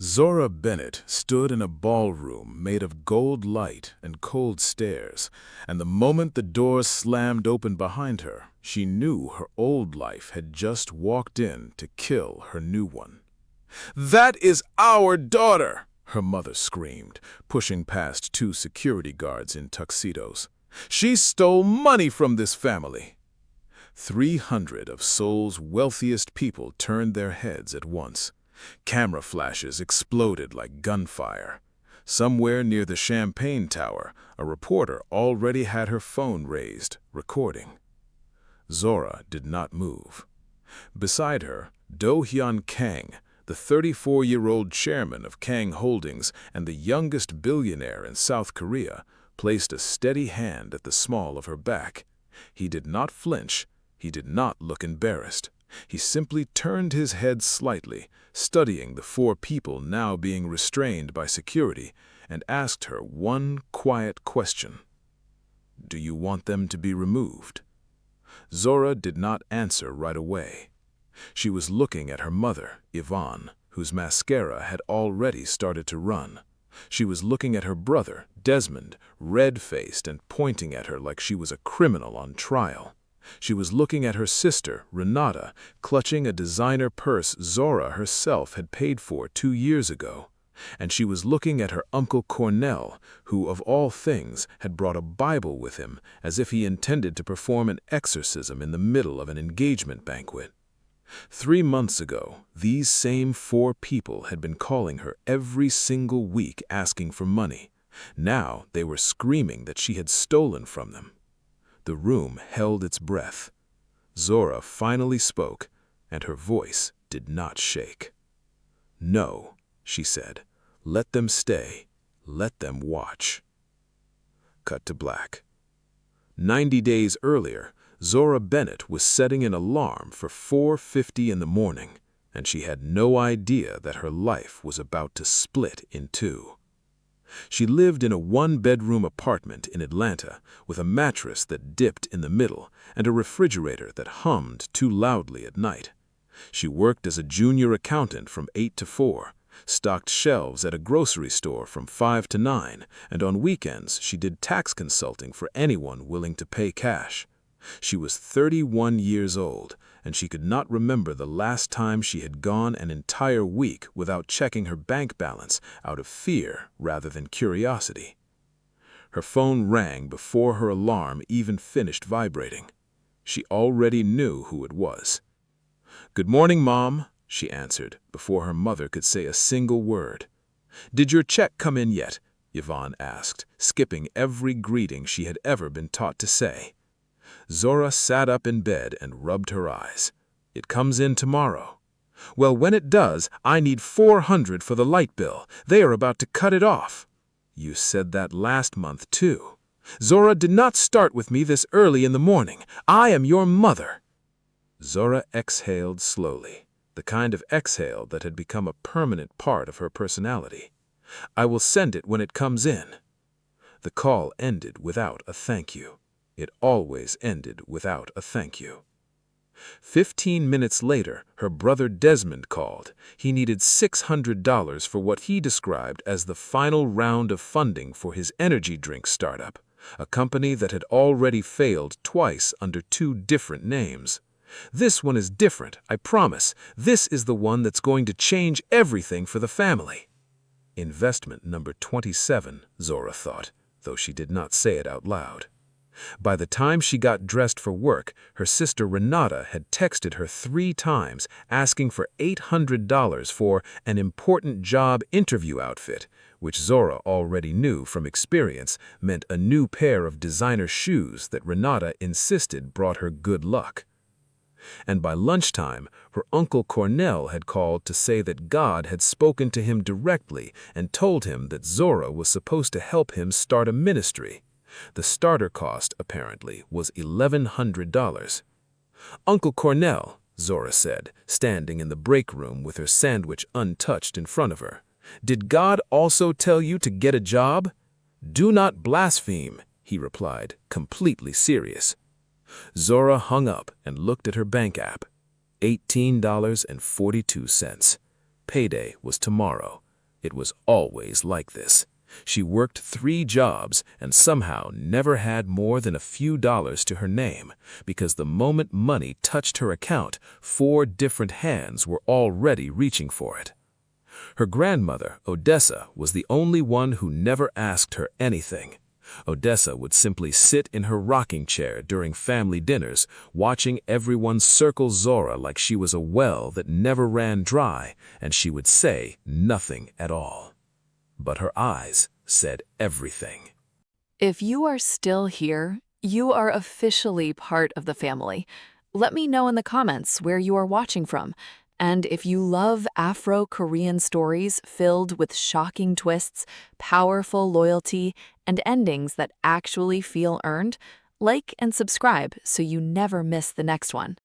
Zora Bennett stood in a ballroom made of gold light and cold stairs, and the moment the doors slammed open behind her, she knew her old life had just walked in to kill her new one. "That is our daughter!" her mother screamed, pushing past two security guards in tuxedos. "She stole money from this family!" 300 of Seoul's wealthiest people turned their heads at once. Camera flashes exploded like gunfire. Somewhere near the Champagne Tower, a reporter already had her phone raised, recording. Zora did not move. Beside her, Do-Hyun Kang, the 34-year-old chairman of Kang Holdings and the youngest billionaire in South Korea, placed a steady hand at the small of her back. He did not flinch. He did not look embarrassed. He simply turned his head slightly, studying the four people now being restrained by security, and asked her one quiet question. "Do you want them to be removed?" Zora did not answer right away. She was looking at her mother, Yvonne, whose mascara had already started to run. She was looking at her brother, Desmond, red-faced and pointing at her like she was a criminal on trial. She was looking at her sister, Renata, clutching a designer purse Zora herself had paid for 2 years ago. And she was looking at her uncle Cornell, who, of all things, had brought a Bible with him, as if he intended to perform an exorcism in the middle of an engagement banquet. 3 months ago, these same 4 people had been calling her every single week asking for money. Now they were screaming that she had stolen from them. The room held its breath. Zora finally spoke, and her voice did not shake. "No," she said. "Let them stay. Let them watch." Cut to black. 90 days earlier, Zora Bennett was setting an alarm for 4:50 in the morning, and she had no idea that her life was about to split in two. She lived in a 1-bedroom apartment in Atlanta with a mattress that dipped in the middle and a refrigerator that hummed too loudly at night. She worked as a junior accountant from 8 to 4, stocked shelves at a grocery store from 5 to 9, and on weekends she did tax consulting for anyone willing to pay cash. She was 31 years old, and she could not remember the last time she had gone an entire week without checking her bank balance out of fear rather than curiosity. Her phone rang before her alarm even finished vibrating. She already knew who it was. "Good morning, Mom," she answered before her mother could say a single word. "Did your check come in yet?" Yvonne asked, skipping every greeting she had ever been taught to say. Zora sat up in bed and rubbed her eyes. "It comes in tomorrow." "Well, when it does, I need $400 for the light bill. They are about to cut it off." "You said that last month, too." "Zora, did not start with me this early in the morning. I am your mother." Zora exhaled slowly, the kind of exhale that had become a permanent part of her personality. "I will send it when it comes in." The call ended without a thank you. It always ended without a thank you. 15 minutes later, her brother Desmond called. He needed $600 for what he described as the final round of funding for his energy drink startup, a company that had already failed twice under 2 different names. "This one is different, I promise. This is the one that's going to change everything for the family." Investment number 27, Zora thought, though she did not say it out loud. By the time she got dressed for work, her sister Renata had texted her 3 times asking for $800 for an important job interview outfit, which Zora already knew from experience meant a new pair of designer shoes that Renata insisted brought her good luck. And by lunchtime, her uncle Cornell had called to say that God had spoken to him directly and told him that Zora was supposed to help him start a ministry. The starter cost, apparently, was $1,100. "Uncle Cornell," Zora said, standing in the break room with her sandwich untouched in front of her, "did God also tell you to get a job?" "Do not blaspheme," he replied, completely serious. Zora hung up and looked at her bank app. $18.42. Payday was tomorrow. It was always like this. She worked 3 jobs and somehow never had more than a few dollars to her name, because the moment money touched her account, 4 different hands were already reaching for it. Her grandmother, Odessa, was the only one who never asked her anything. Odessa would simply sit in her rocking chair during family dinners, watching everyone circle Zora like she was a well that never ran dry, and she would say nothing at all. But her eyes said everything. If you are still here, you are officially part of the family. Let me know in the comments where you are watching from. And if you love Afro-Korean stories filled with shocking twists, powerful loyalty, and endings that actually feel earned, like and subscribe so you never miss the next one.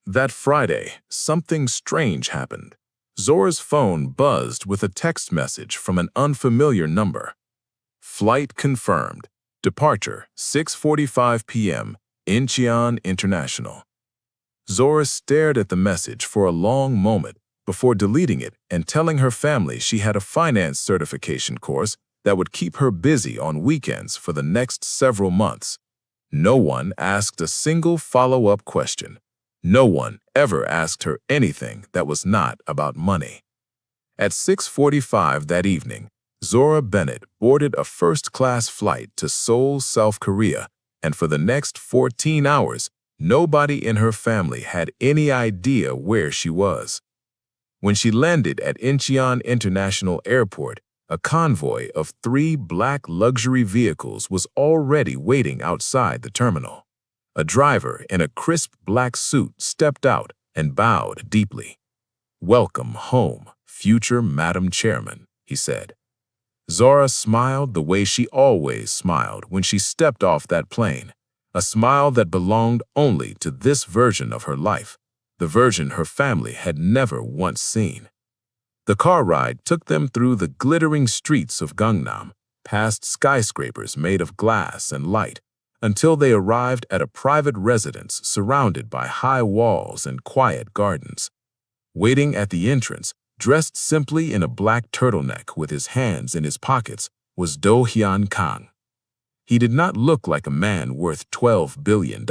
That Friday, something strange happened. Zora's phone buzzed with a text message from an unfamiliar number. Flight confirmed. Departure 6:45 p.m. Incheon International. Zora stared at the message for a long moment before deleting it and telling her family she had a finance certification course that would keep her busy on weekends for the next several months. No one asked a single follow-up question. No one ever asked her anything that was not about money. At 6:45 that evening, Zora Bennett boarded a first-class flight to Seoul, South Korea, and for the next 14 hours, nobody in her family had any idea where she was. When she landed at Incheon International Airport, a convoy of 3 black luxury vehicles was already waiting outside the terminal. A driver in a crisp black suit stepped out and bowed deeply. "Welcome home, future Madam Chairman," he said. Zora smiled the way she always smiled when she stepped off that plane, a smile that belonged only to this version of her life, the version her family had never once seen. The car ride took them through the glittering streets of Gangnam, past skyscrapers made of glass and light, until they arrived at a private residence surrounded by high walls and quiet gardens. Waiting at the entrance, dressed simply in a black turtleneck with his hands in his pockets, was Do-Hyun Kang. He did not look like a man worth $12 billion.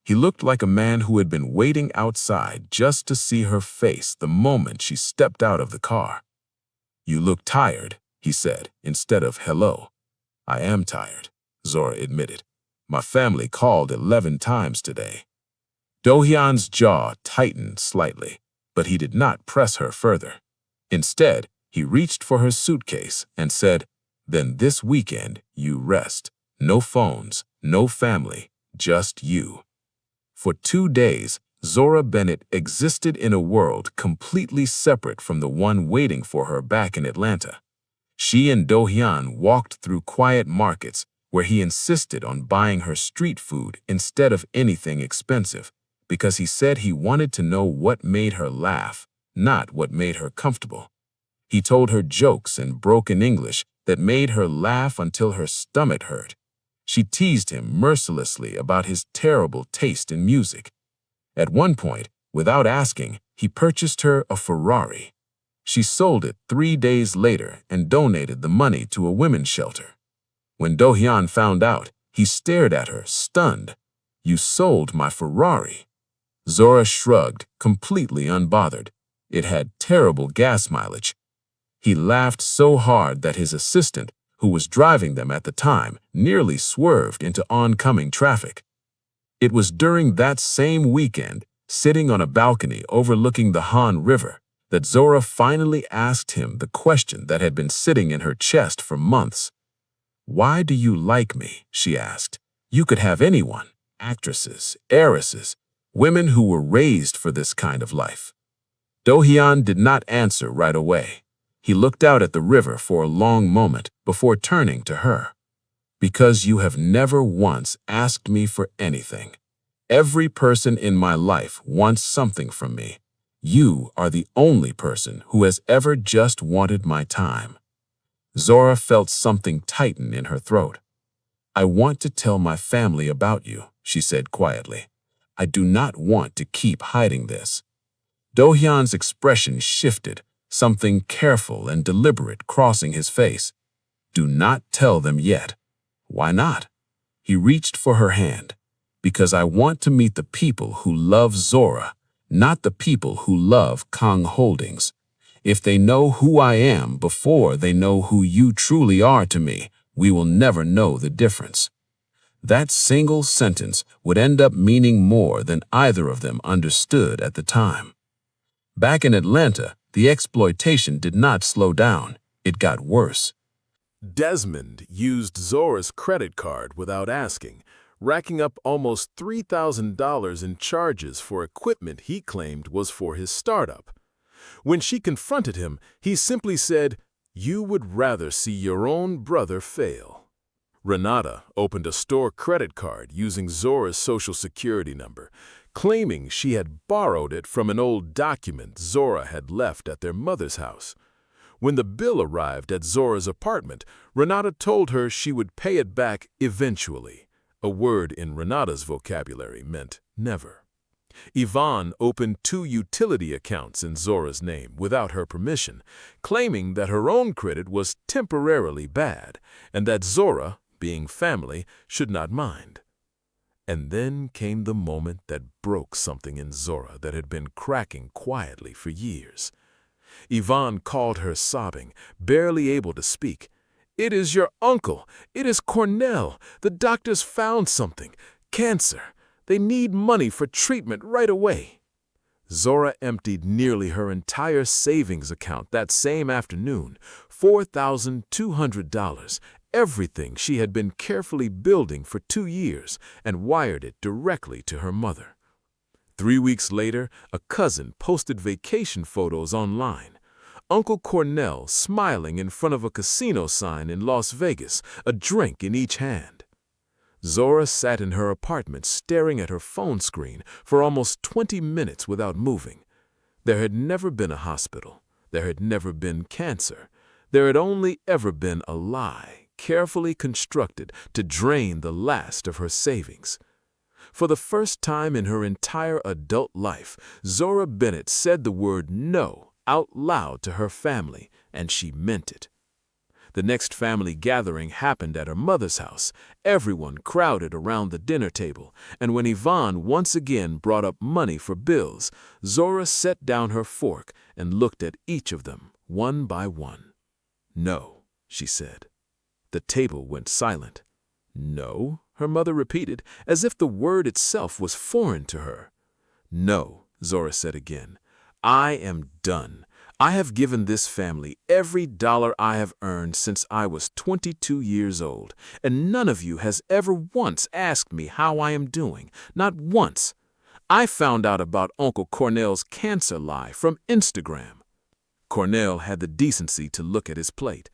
He looked like a man who had been waiting outside just to see her face the moment she stepped out of the car. "You look tired," he said, instead of hello. "I am tired," Zora admitted. "My family called 11 times today." Do-Hyun's jaw tightened slightly, but he did not press her further. Instead, he reached for her suitcase and said, "Then this weekend you rest. No phones, no family, just you." For 2 days, Zora Bennett existed in a world completely separate from the one waiting for her back in Atlanta. She and Do-Hyun walked through quiet markets where he insisted on buying her street food instead of anything expensive, because he said he wanted to know what made her laugh, not what made her comfortable. He told her jokes in broken English that made her laugh until her stomach hurt. She teased him mercilessly about his terrible taste in music. At one point, without asking, he purchased her a Ferrari. She sold it 3 days later and donated the money to a women's shelter. When Do-Hyun found out, he stared at her, stunned. "You sold my Ferrari." Zora shrugged, completely unbothered. It had terrible gas mileage. He laughed so hard that his assistant, who was driving them at the time, nearly swerved into oncoming traffic. It was during that same weekend, sitting on a balcony overlooking the Han River, that Zora finally asked him the question that had been sitting in her chest for months. "Why do you like me?" she asked. "You could have anyone, actresses, heiresses, women who were raised for this kind of life." Do-Hyun did not answer right away. He looked out at the river for a long moment before turning to her. "Because you have never once asked me for anything. Every person in my life wants something from me. You are the only person who has ever just wanted my time." Zora felt something tighten in her throat. "I want to tell my family about you," she said quietly. "I do not want to keep hiding this." Do-Hyun's expression shifted, something careful and deliberate crossing his face. "Do not tell them yet." "Why not?" He reached for her hand. "Because I want to meet the people who love Zora, not the people who love Kang Holdings. If they know who I am before they know who you truly are to me, we will never know the difference." That single sentence would end up meaning more than either of them understood at the time. Back in Atlanta, the exploitation did not slow down. It got worse. Desmond used Zora's credit card without asking, racking up almost $3,000 in charges for equipment he claimed was for his startup. When she confronted him, he simply said, "You would rather see your own brother fail." Renata opened a store credit card using Zora's social security number, claiming she had borrowed it from an old document Zora had left at their mother's house. When the bill arrived at Zora's apartment, Renata told her she would pay it back eventually. A word in Renata's vocabulary meant never. Yvonne opened 2 utility accounts in Zora's name without her permission, claiming that her own credit was temporarily bad and that Zora, being family, should not mind. And then came the moment that broke something in Zora that had been cracking quietly for years. Yvonne called her sobbing, barely able to speak. "It is your uncle. It is Cornell. The doctors found something. Cancer. They need money for treatment right away." Zora emptied nearly her entire savings account that same afternoon, $4,200, everything she had been carefully building for 2 years, and wired it directly to her mother. 3 weeks later, a cousin posted vacation photos online. Uncle Cornell smiling in front of a casino sign in Las Vegas, a drink in each hand. Zora sat in her apartment staring at her phone screen for almost 20 minutes without moving. There had never been a hospital. There had never been cancer. There had only ever been a lie, carefully constructed to drain the last of her savings. For the first time in her entire adult life, Zora Bennett said the word no out loud to her family, and she meant it. The next family gathering happened at her mother's house. Everyone crowded around the dinner table, and when Yvonne once again brought up money for bills, Zora set down her fork and looked at each of them, one by one. "No," she said. The table went silent. "No," her mother repeated, as if the word itself was foreign to her. "No," Zora said again. "I am done. I have given this family every dollar I have earned since I was 22 years old, and none of you has ever once asked me how I am doing, not once. I found out about Uncle Cornell's cancer lie from Instagram." Cornell had the decency to look at his plate.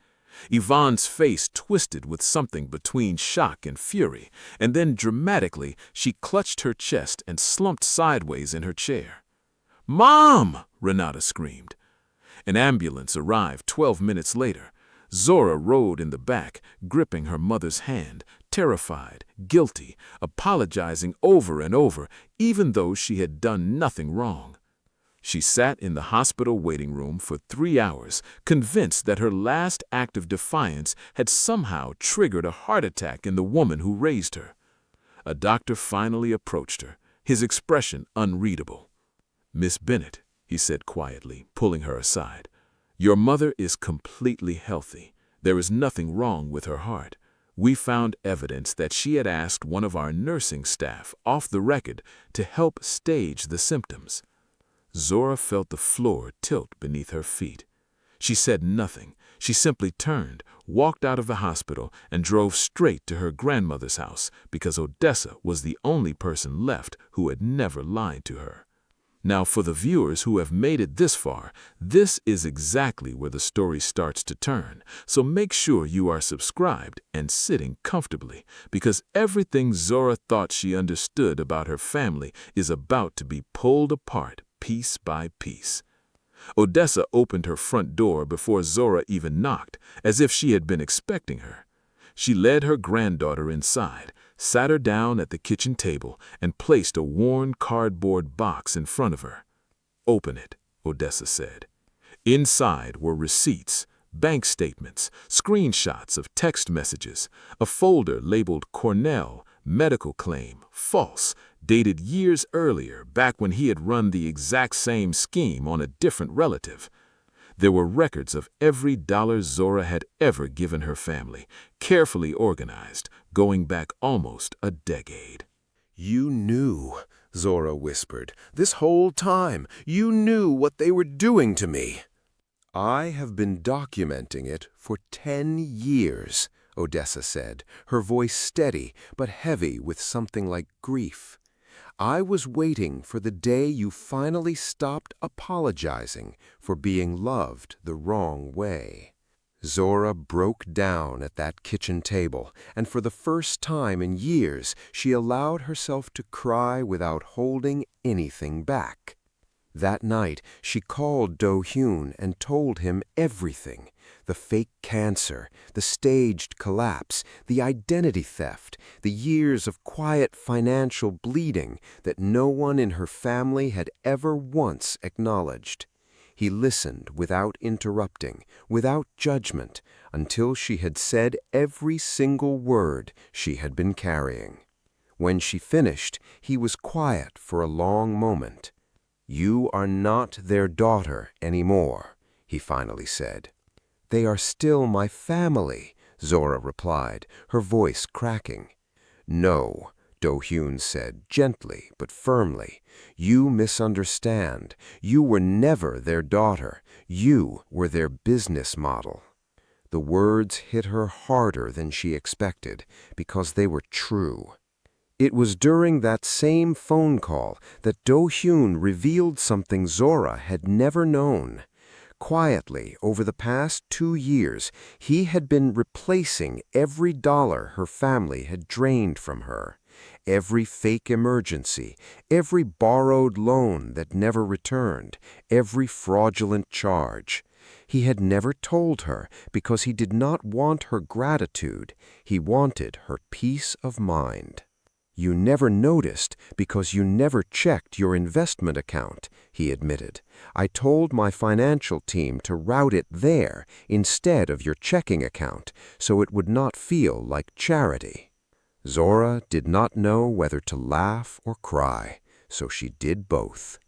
Yvonne's face twisted with something between shock and fury, and then dramatically she clutched her chest and slumped sideways in her chair. "Mom!" Renata screamed. An ambulance arrived 12 minutes later. Zora rode in the back, gripping her mother's hand, terrified, guilty, apologizing over and over, even though she had done nothing wrong. She sat in the hospital waiting room for 3 hours, convinced that her last act of defiance had somehow triggered a heart attack in the woman who raised her. A doctor finally approached her, his expression unreadable. "Miss Bennett," he said quietly, pulling her aside, "your mother is completely healthy. There is nothing wrong with her heart. We found evidence that she had asked one of our nursing staff off the record to help stage the symptoms." Zora felt the floor tilt beneath her feet. She said nothing. She simply turned, walked out of the hospital, and drove straight to her grandmother's house because Odessa was the only person left who had never lied to her. Now, for the viewers who have made it this far, this is exactly where the story starts to turn. So make sure you are subscribed and sitting comfortably, because everything Zora thought she understood about her family is about to be pulled apart piece by piece. Odessa opened her front door before Zora even knocked, as if she had been expecting her. She led her granddaughter inside, sat her down at the kitchen table, and placed a worn cardboard box in front of her. "Open it," Odessa said. Inside were receipts, bank statements, screenshots of text messages, a folder labeled Cornell, medical claim, false, dated years earlier, back when he had run the exact same scheme on a different relative. There were records of every dollar Zora had ever given her family, carefully organized, going back almost a decade. "You knew," Zora whispered. "This whole time, you knew what they were doing to me." "I have been documenting it for 10 years," Odessa said, her voice steady but heavy with something like grief. "I was waiting for the day you finally stopped apologizing for being loved the wrong way." Zora broke down at that kitchen table, and for the first time in years, she allowed herself to cry without holding anything back. That night, she called Do-Hyun and told him everything: the fake cancer, the staged collapse, the identity theft, the years of quiet financial bleeding that no one in her family had ever once acknowledged. He listened without interrupting, without judgment, until she had said every single word she had been carrying. When she finished, he was quiet for a long moment. "You are not their daughter anymore," he finally said. "They are still my family," Zora replied, her voice cracking. "No," Do-Hyun said, gently but firmly. "You misunderstand. You were never their daughter. You were their business model." The words hit her harder than she expected, because they were true. It was during that same phone call that Do-Hyun revealed something Zora had never known. Quietly, over the past 2 years, he had been replacing every dollar her family had drained from her. Every fake emergency, every borrowed loan that never returned, every fraudulent charge. He had never told her because he did not want her gratitude. He wanted her peace of mind. "You never noticed because you never checked your investment account," he admitted. "I told my financial team to route it there instead of your checking account, so it would not feel like charity." Zora did not know whether to laugh or cry, so she did both.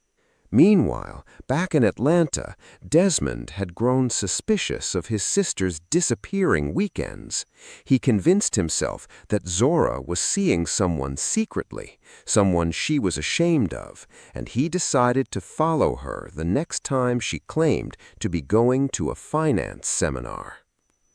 Meanwhile, back in Atlanta, Desmond had grown suspicious of his sister's disappearing weekends. He convinced himself that Zora was seeing someone secretly, someone she was ashamed of, and he decided to follow her the next time she claimed to be going to a finance seminar.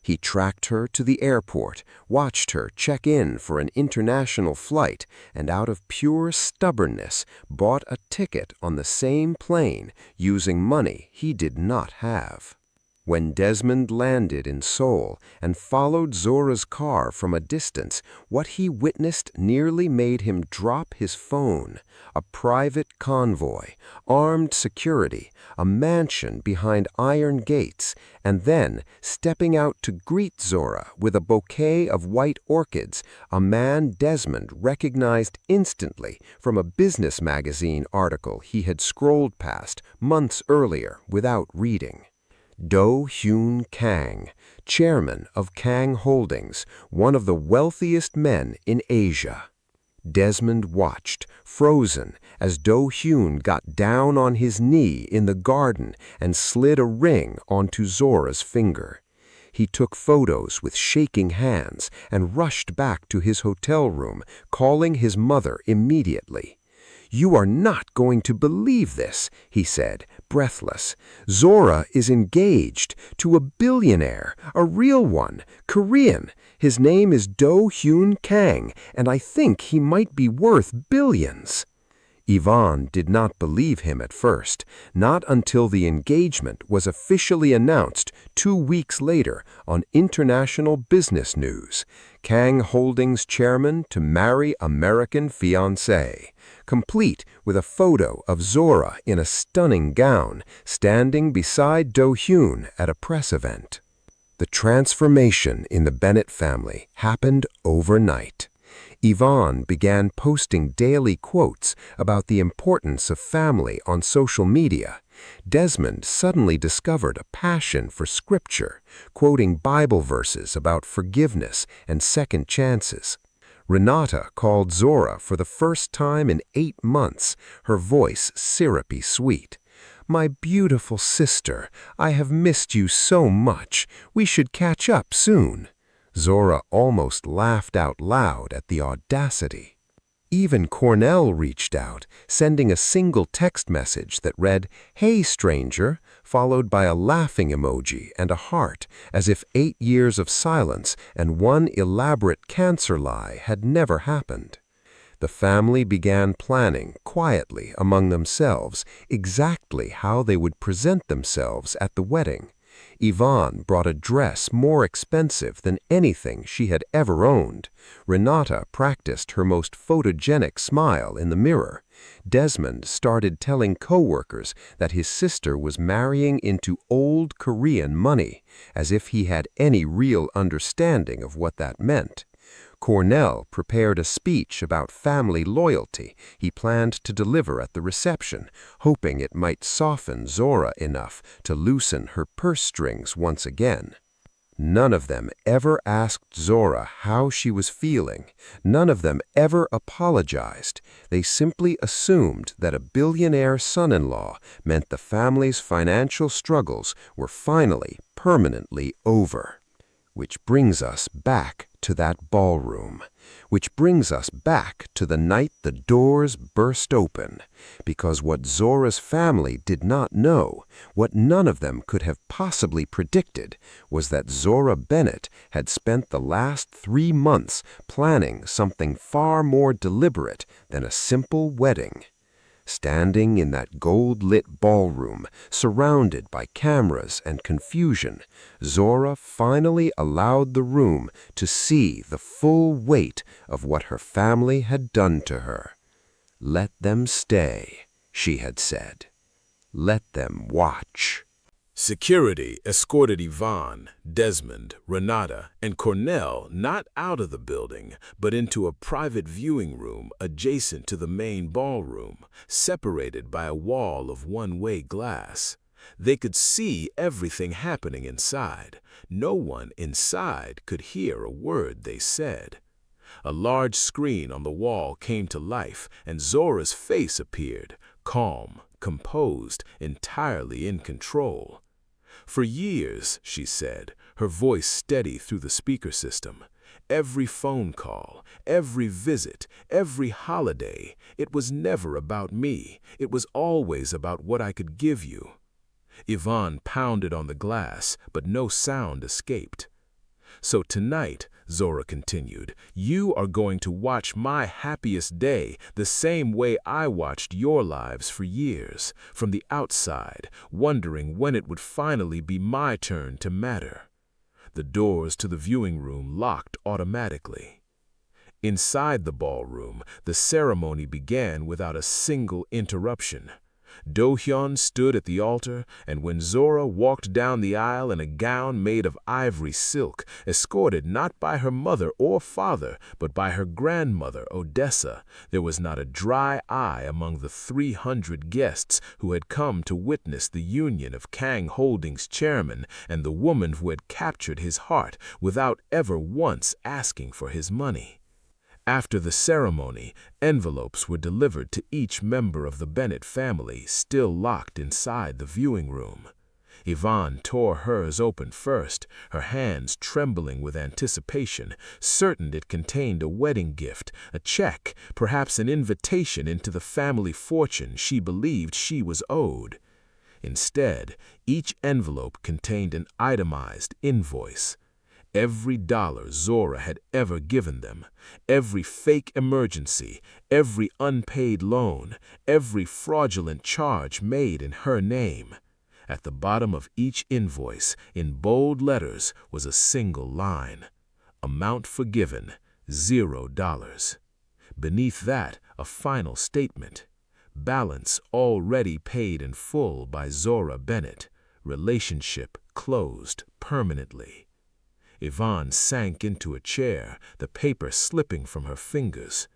He tracked her to the airport, watched her check in for an international flight, and out of pure stubbornness bought a ticket on the same plane using money he did not have. When Desmond landed in Seoul and followed Zora's car from a distance, what he witnessed nearly made him drop his phone. A private convoy, armed security, a mansion behind iron gates, and then, stepping out to greet Zora with a bouquet of white orchids, a man Desmond recognized instantly from a business magazine article he had scrolled past months earlier without reading. Do-Hyun Kang, chairman of Kang Holdings, one of the wealthiest men in Asia. Desmond watched, frozen, as Do-Hyun got down on his knee in the garden and slid a ring onto Zora's finger. He took photos with shaking hands and rushed back to his hotel room, calling his mother immediately. "You are not going to believe this," he said, breathless. "Zora is engaged to a billionaire, a real one, Korean. His name is Do-Hyun Kang, and I think he might be worth billions." Yvonne did not believe him at first, not until the engagement was officially announced 2 weeks later on international business news. Kang Holdings chairman to marry American fiance, complete with a photo of Zora in a stunning gown, standing beside Do-Hyun at a press event. The transformation in the Bennett family happened overnight. Yvonne began posting daily quotes about the importance of family on social media. Desmond suddenly discovered a passion for scripture, quoting Bible verses about forgiveness and second chances. Renata called Zora for the first time in 8 months, her voice syrupy sweet. "My beautiful sister, I have missed you so much. We should catch up soon." Zora almost laughed out loud at the audacity. Even Cornell reached out, sending a single text message that read, "Hey, stranger," followed by a laughing emoji and a heart, as if 8 years of silence and one elaborate cancer lie had never happened. The family began planning quietly among themselves exactly how they would present themselves at the wedding. Yvonne brought a dress more expensive than anything she had ever owned. Renata practiced her most photogenic smile in the mirror. Desmond started telling coworkers that his sister was marrying into old Korean money, as if he had any real understanding of what that meant. Cornell prepared a speech about family loyalty he planned to deliver at the reception, hoping it might soften Zora enough to loosen her purse strings once again. None of them ever asked Zora how she was feeling. None of them ever apologized. They simply assumed that a billionaire son-in-law meant the family's financial struggles were finally, permanently over. Which brings us back to that ballroom. Which brings us back to the night the doors burst open. Because what Zora's family did not know, what none of them could have possibly predicted, was that Zora Bennett had spent the last 3 months planning something far more deliberate than a simple wedding. Standing in that gold-lit ballroom, surrounded by cameras and confusion, Zora finally allowed the room to see the full weight of what her family had done to her. "Let them stay," she had said. "Let them watch." Security escorted Yvonne, Desmond, Renata, and Cornell not out of the building, but into a private viewing room adjacent to the main ballroom, separated by a wall of one-way glass. They could see everything happening inside. No one inside could hear a word they said. A large screen on the wall came to life, and Zora's face appeared, calm, composed, entirely in control. "For years," she said, her voice steady through the speaker system, "every phone call, every visit, every holiday, it was never about me. It was always about what I could give you." Yvonne pounded on the glass, but no sound escaped. "So tonight," Zora continued, "you are going to watch my happiest day the same way I watched your lives for years, from the outside, wondering when it would finally be my turn to matter." The doors to the viewing room locked automatically. Inside the ballroom, the ceremony began without a single interruption. Do-Hyun stood at the altar, and when Zora walked down the aisle in a gown made of ivory silk, escorted not by her mother or father, but by her grandmother, Odessa, there was not a dry eye among the 300 guests who had come to witness the union of Kang Holdings' chairman and the woman who had captured his heart without ever once asking for his money. After the ceremony, envelopes were delivered to each member of the Bennett family still locked inside the viewing room. Yvonne tore hers open first, her hands trembling with anticipation, certain it contained a wedding gift, a check, perhaps an invitation into the family fortune she believed she was owed. Instead, each envelope contained an itemized invoice. Every dollar Zora had ever given them, every fake emergency, every unpaid loan, every fraudulent charge made in her name. At the bottom of each invoice, in bold letters, was a single line. Amount forgiven, $0. Beneath that, a final statement. Balance already paid in full by Zora Bennett. Relationship closed permanently. Yvonne sank into a chair, the paper slipping from her fingers.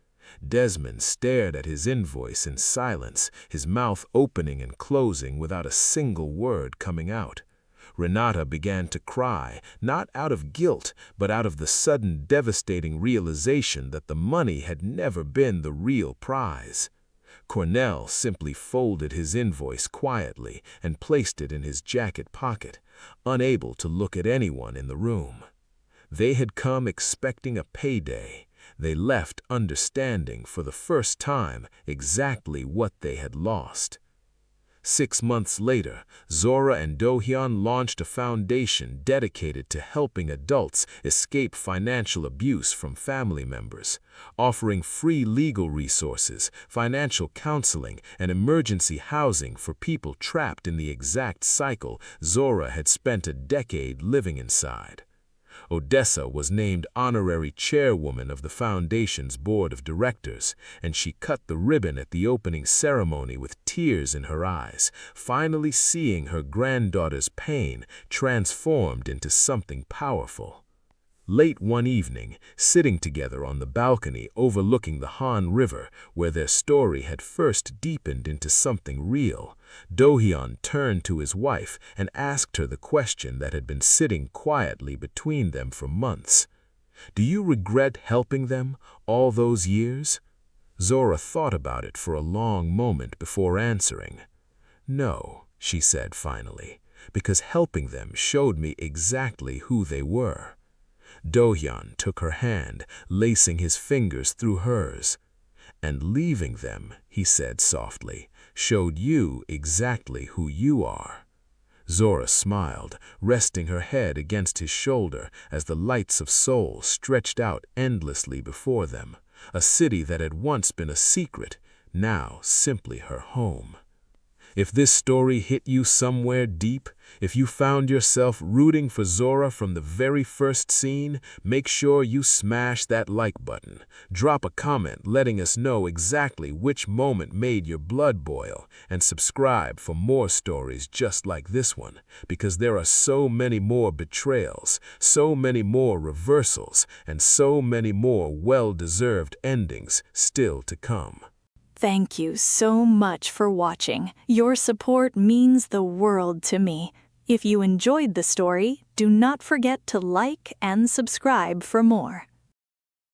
Desmond stared at his invoice in silence, his mouth opening and closing without a single word coming out. Renata began to cry, not out of guilt, but out of the sudden devastating realization that the money had never been the real prize. Cornell simply folded his invoice quietly and placed it in his jacket pocket, unable to look at anyone in the room. They had come expecting a payday. They left understanding for the first time exactly what they had lost. 6 months later, Zora and Do-Hyun launched a foundation dedicated to helping adults escape financial abuse from family members, offering free legal resources, financial counseling, and emergency housing for people trapped in the exact cycle Zora had spent a decade living inside. Odessa was named honorary chairwoman of the foundation's board of directors, and she cut the ribbon at the opening ceremony with tears in her eyes, finally seeing her granddaughter's pain transformed into something powerful. Late one evening, sitting together on the balcony overlooking the Han River, where their story had first deepened into something real, Do-Hyun turned to his wife and asked her the question that had been sitting quietly between them for months. "Do you regret helping them all those years?" Zora thought about it for a long moment before answering. "No," she said finally, "because helping them showed me exactly who they were." Do-Hyun took her hand, lacing his fingers through hers. "And leaving them," he said softly, "showed you exactly who you are." Zora smiled, resting her head against his shoulder as the lights of Seoul stretched out endlessly before them, a city that had once been a secret, now simply her home. If this story hit you somewhere deep, if you found yourself rooting for Zora from the very first scene, make sure you smash that like button. Drop a comment letting us know exactly which moment made your blood boil, and subscribe for more stories just like this one, because there are so many more betrayals, so many more reversals, and so many more well-deserved endings still to come. Thank you so much for watching. Your support means the world to me. If you enjoyed the story, do not forget to like and subscribe for more.